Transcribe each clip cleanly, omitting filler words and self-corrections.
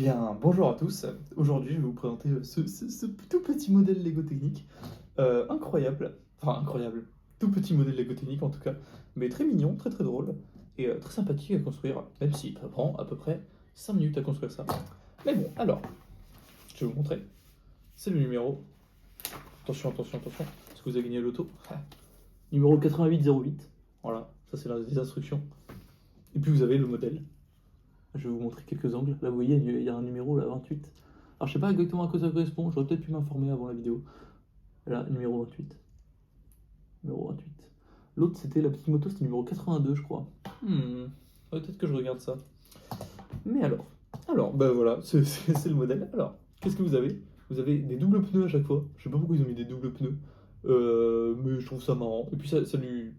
bien, bonjour à tous. Aujourd'hui, je vais vous présenter ce tout petit modèle Lego Technique. Incroyable. Enfin, incroyable. Tout petit modèle Lego Technique en tout cas. Mais très mignon, très très drôle. Et très sympathique à construire. Même si ça prend à peu près 5 minutes à construire ça. Mais bon, alors, je vais vous montrer. C'est le numéro. Attention, attention, attention. Parce que vous avez gagné l'auto. Numéro 8808. Voilà, ça c'est les instructions. Et puis vous avez le modèle. Je vais vous montrer quelques angles. Là, vous voyez, il y a un numéro, là, 28. Alors, je sais pas exactement à quoi ça correspond. J'aurais peut-être pu m'informer avant la vidéo. Là, numéro 28. Numéro 28. L'autre, c'était la petite moto, c'était numéro 82, je crois. Peut-être que je regarde ça. Mais alors, bah voilà, c'est le modèle. Alors, qu'est-ce que vous avez? Vous avez des doubles pneus à chaque fois. Je sais pas pourquoi ils ont mis des doubles pneus. Mais je trouve ça marrant. Et puis, ça lui...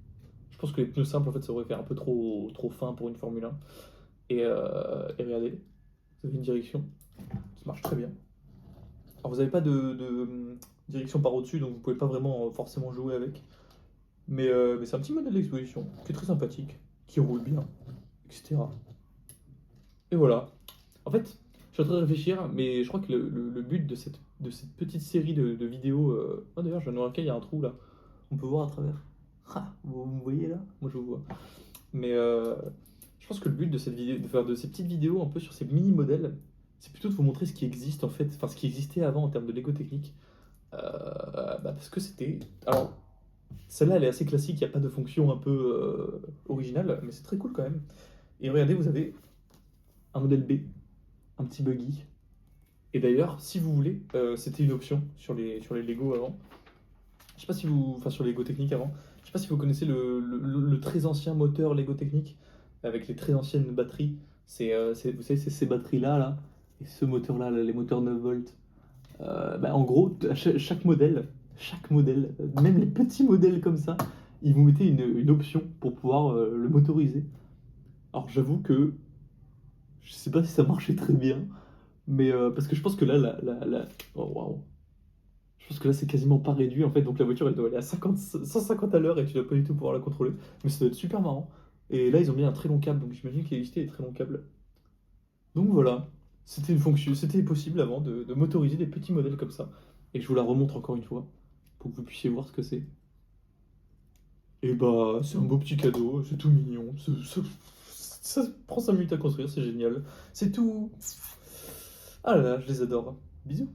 Je pense que les pneus simples, en fait, ça aurait fait un peu trop fin pour une Formule 1. Et regardez, vous avez une direction qui marche très bien. Alors vous n'avez pas de direction par au-dessus, donc vous pouvez pas vraiment forcément jouer avec. Mais c'est un petit modèle d'exposition qui est très sympathique, qui roule bien, etc. Et voilà. En fait, je suis en train de réfléchir, mais je crois que le but de cette petite série de vidéos... Oh d'ailleurs, je viens de remarquer, il y a un trou là. On peut voir à travers. Ah, vous me voyez là? Moi je vous vois. Mais je pense que le but de cette vidéo, de faire de ces petites vidéos un peu sur ces mini-modèles, c'est plutôt de vous montrer ce qui existe en fait, enfin ce qui existait avant en termes de Lego technique. Parce que c'était. Alors, celle-là elle est assez classique, il n'y a pas de fonction un peu originale, mais c'est très cool quand même. Et regardez, vous avez un modèle B, un petit buggy. Et d'ailleurs, si vous voulez, c'était une option sur les Lego avant. Je sais pas si vous. Enfin, sur les Lego techniques avant. Je sais pas si vous connaissez le très ancien moteur Lego technique avec les très anciennes batteries. Vous savez, c'est ces batteries-là, là, et ce moteur-là, là, les moteurs 9 volts. En gros, chaque modèle, même les petits modèles comme ça, ils vous mettaient une option pour pouvoir le motoriser. Alors j'avoue que je sais pas si ça marchait très bien, mais parce que je pense que là, oh, waouh. Je pense que là, c'est quasiment pas réduit en fait, donc la voiture elle doit aller à 150 à l'heure et tu dois pas du tout pouvoir la contrôler. Mais ça doit être super marrant. Et là, ils ont mis un très long câble, donc j'imagine qu'il existait des très longs câbles. Donc voilà, c'était une fonction, c'était possible avant de motoriser des petits modèles comme ça. Et je vous la remontre encore une fois pour que vous puissiez voir ce que c'est. Et bah, c'est un beau petit cadeau, c'est tout mignon. Ça prend 5 minutes à construire, c'est génial. C'est tout. Ah là là, je les adore. Bisous.